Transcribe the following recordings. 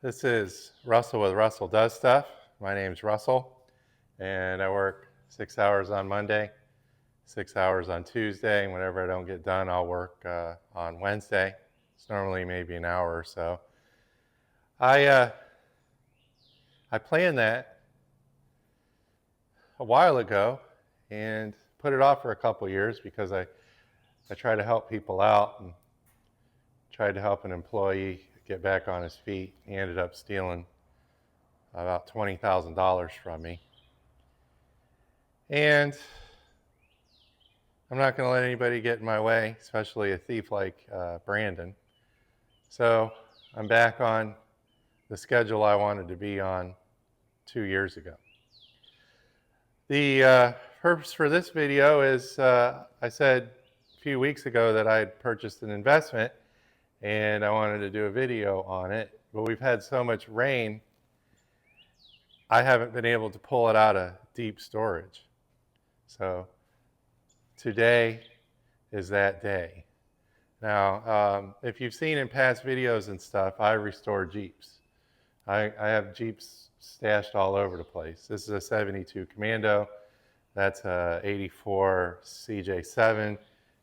This is Russell with Russell Does Stuff. My name's Russell, and I work 6 hours on Monday, 6 hours on Tuesday, and whenever I don't get done, I'll work on Wednesday. It's normally maybe an hour or so. I planned that a while ago and put it off for a couple years because I try to help people out and tried to help an employee get back on his feet. He ended up stealing about $20,000 from me. And I'm not going to let anybody get in my way, especially a thief like Brandon. So I'm back on the schedule I wanted to be on 2 years ago. The purpose for this video is I said a few weeks ago that I had purchased an investment and I wanted to do a video on it, but we've had so much rain, I haven't been able to pull it out of deep storage. So today is that day. Now, if you've seen in past videos and stuff, I restore Jeeps. I have Jeeps stashed all over the place. This is a 72 Commando. That's a 84 CJ7.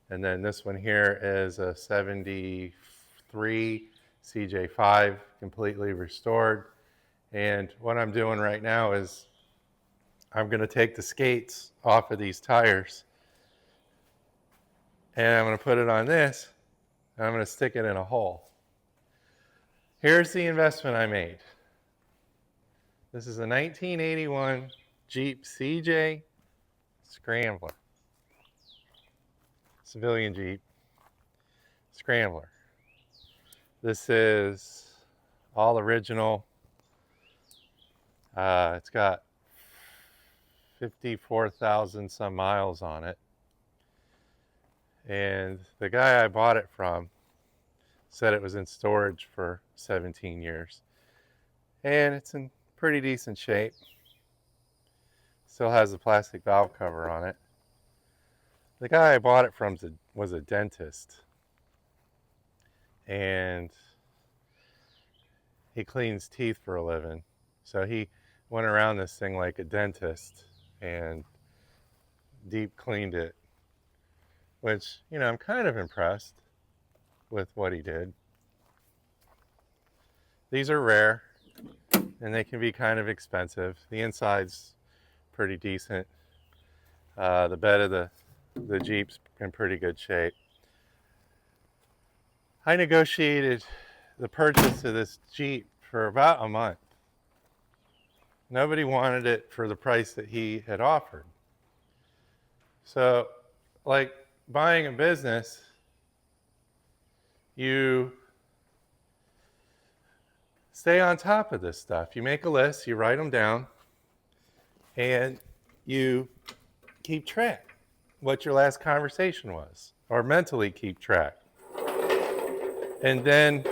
And then this one here is a 73 CJ5, completely restored. And what I'm doing right now is I'm going to take the skates off of these tires and I'm going to put it on this and I'm going to stick it in a hole. Here's the investment I made. This is a 1981 Jeep CJ Scrambler. Civilian Jeep Scrambler. This is all original. It's got 54,000 some miles on it. And the guy I bought it from said it was in storage for 17 years. And it's in pretty decent shape. Still has the plastic valve cover on it. The guy I bought it from was a dentist. And he cleans teeth for a living. So he went around this thing like a dentist and deep cleaned it, which, you know, I'm kind of impressed with what he did. These are rare and they can be kind of expensive. The inside's pretty decent. The bed of the Jeep's in pretty good shape. I negotiated the purchase of this Jeep for about a month. Nobody wanted it for the price that he had offered. So, like buying a business, you stay on top of this stuff. You make a list, you write them down, and you keep track what your last conversation was, or mentally keep track. And then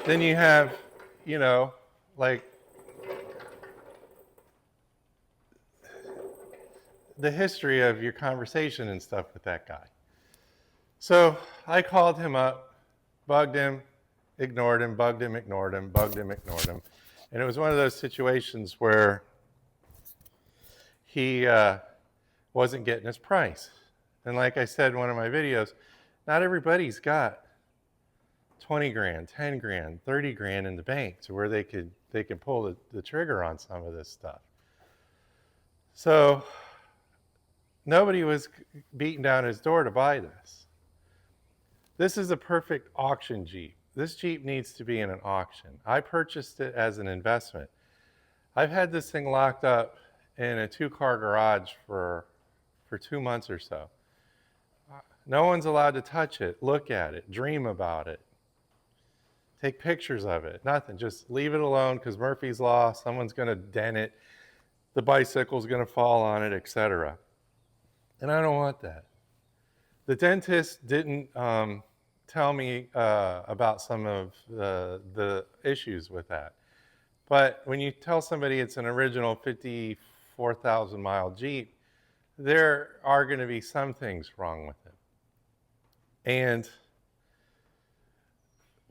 you have, you know, like the history of your conversation and stuff with that guy. So I called him up, bugged him, ignored him, bugged him, ignored him, bugged him, ignored him. And it was one of those situations where he wasn't getting his price. And like I said in one of my videos, not everybody's got 20 grand, 10 grand, 30 grand in the bank to where they can pull the trigger on some of this stuff. So nobody was beating down his door to buy this. This is a perfect auction Jeep. This Jeep needs to be in an auction. I purchased it as an investment. I've had this thing locked up in a 2-car garage for 2 months or so. No one's allowed to touch it, look at it, dream about it, take pictures of it, nothing. Just leave it alone because Murphy's Law, someone's going to dent it, the bicycle's going to fall on it, etc. And I don't want that. The dentist didn't tell me about some of the issues with that. But when you tell somebody it's an original 54,000 mile Jeep, there are going to be some things wrong with it. And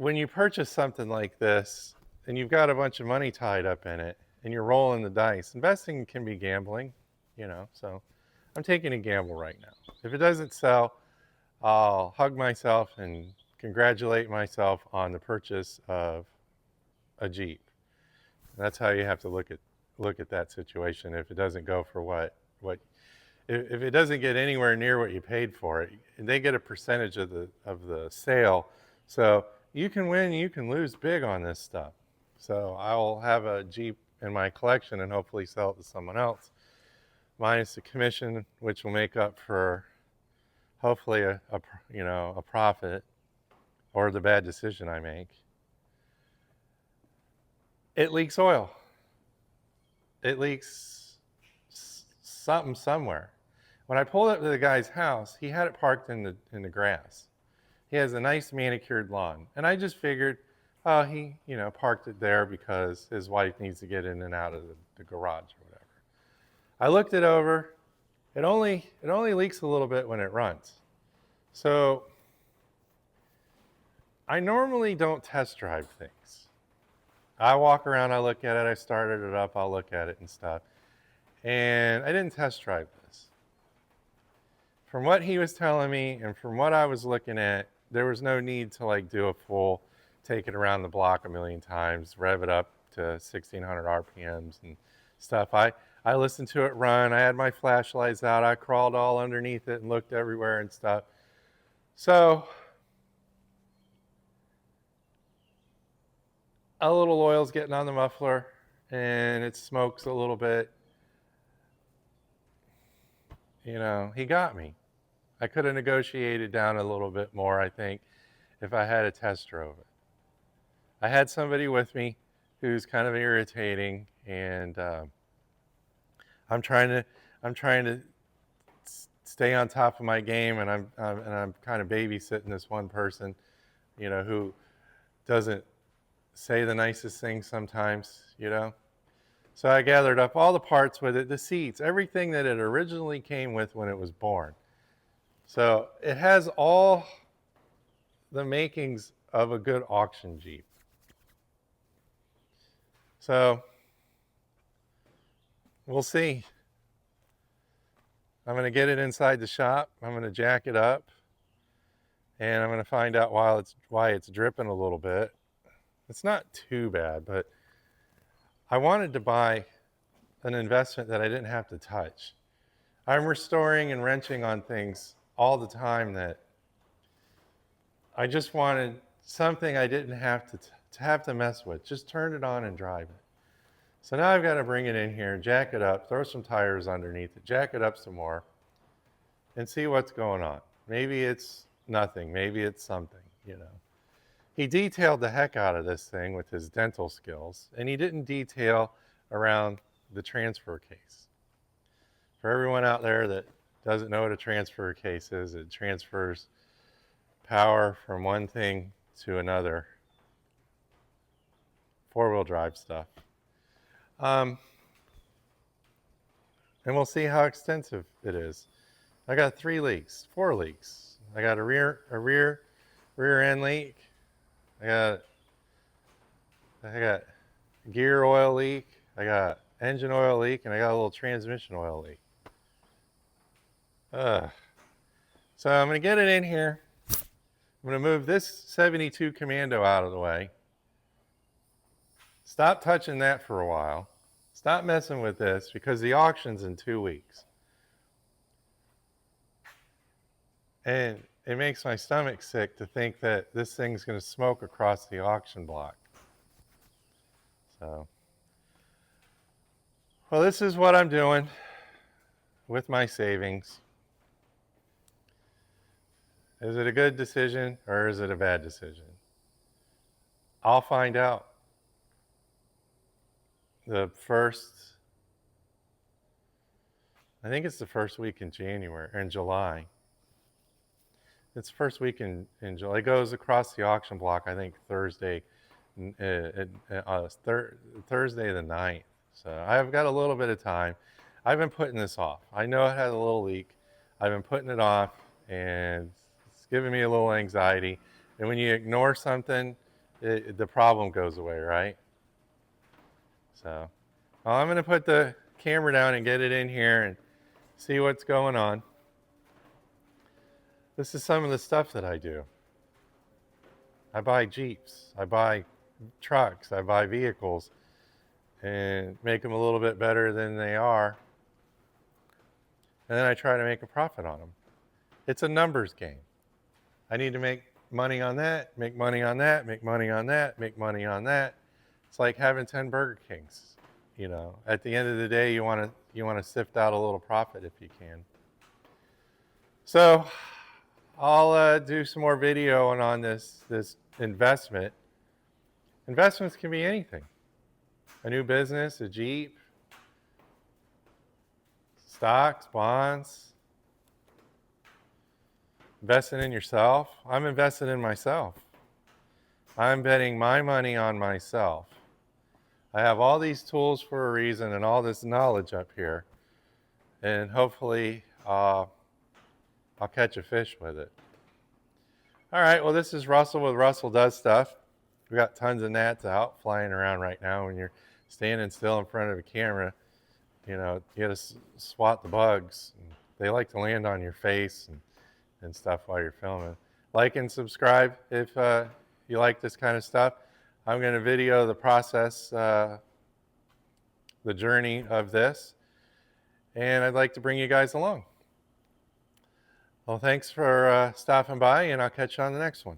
when you purchase something like this and you've got a bunch of money tied up in it and you're rolling the dice, investing can be gambling, so I'm taking a gamble right now. If it doesn't sell, I'll hug myself and congratulate myself on the purchase of a Jeep. That's how you have to look at that situation. If it doesn't go for what if it doesn't get anywhere near what you paid for it, they get a percentage of the sale. So you can win, you can lose big on this stuff. So I'll have a Jeep in my collection and hopefully sell it to someone else, minus the commission, which will make up for hopefully a profit or the bad decision I make. It leaks oil. It leaks something somewhere. When I pulled up to the guy's house, he had it parked in the grass. He has a nice manicured lawn, and I just figured, oh, he parked it there because his wife needs to get in and out of the garage or whatever. I looked it over. It only leaks a little bit when it runs. So I normally don't test drive things. I walk around, I look at it, I started it up, I'll look at it and stuff. And I didn't test drive this. From what he was telling me and from what I was looking at, there was no need to do a full, take it around the block a million times, rev it up to 1600 RPMs and stuff. I listened to it run, I had my flashlights out, I crawled all underneath it and looked everywhere and stuff. So a little oil's getting on the muffler and it smokes a little bit. He got me. I could have negotiated down a little bit more, I think, if I had a test drove it. I had somebody with me who's kind of irritating, and I'm trying to stay on top of my game, and I'm kind of babysitting this one person, who doesn't say the nicest things sometimes, So I gathered up all the parts with it, the seats, everything that it originally came with when it was born. So it has all the makings of a good auction Jeep. So we'll see. I'm going to get it inside the shop. I'm going to jack it up. And I'm going to find out why it's dripping a little bit. It's not too bad, but I wanted to buy an investment that I didn't have to touch. I'm restoring and wrenching on things all the time that I just wanted something I didn't have to mess with. Just turn it on and drive it. So now I've got to bring it in here, jack it up, throw some tires underneath it, jack it up some more, and see what's going on. Maybe it's nothing. Maybe it's something, He detailed the heck out of this thing with his dental skills, and he didn't detail around the transfer case. For everyone out there that doesn't know what a transfer case is, it transfers power from one thing to another. Four-wheel drive stuff. And we'll see how extensive it is. I got 4 leaks. I got a rear end leak. I got gear oil leak. I got engine oil leak, and I got a little transmission oil leak. So I'm going to get it in here. I'm going to move this 72 Commando out of the way. Stop touching that for a while. Stop messing with this because the auction's in 2 weeks. And it makes my stomach sick to think that this thing's going to smoke across the auction block. So, well, this is what I'm doing with my savings. Is it a good decision or is it a bad decision? I'll find out. I think it's the first week in July. It's the first week in July. It goes across the auction block, I think Thursday the 9th. So I've got a little bit of time. I've been putting this off. I know it has a little leak. I've been putting it off, and it's giving me a little anxiety. And when you ignore something the problem goes away, right? So, well, I'm going to put the camera down and get it in here and see what's going on. This is some of the stuff that I do. I buy Jeeps, I buy trucks, I buy vehicles and make them a little bit better than they are. And then I try to make a profit on them. It's a numbers game. I need to make money on that, make money on that, make money on that, make money on that. It's like having 10 Burger Kings. You know, at the end of the day, you want to sift out a little profit if you can. So I'll do some more video on this investment. Investments can be anything. A new business, a Jeep, stocks, bonds, investing in yourself. I'm invested in myself. I'm betting my money on myself. I have all these tools for a reason and all this knowledge up here. And hopefully I'll catch a fish with it. All right, well, this is Russell with Russell Does Stuff. We got tons of gnats out flying around right now. When you're standing still in front of a camera, you know, you got to swat the bugs. They like to land on your face and stuff while you're filming. Like and subscribe if you like this kind of stuff. I'm going to video the process, the journey of this, and I'd like to bring you guys along. Well, thanks for stopping by, and I'll catch you on the next one.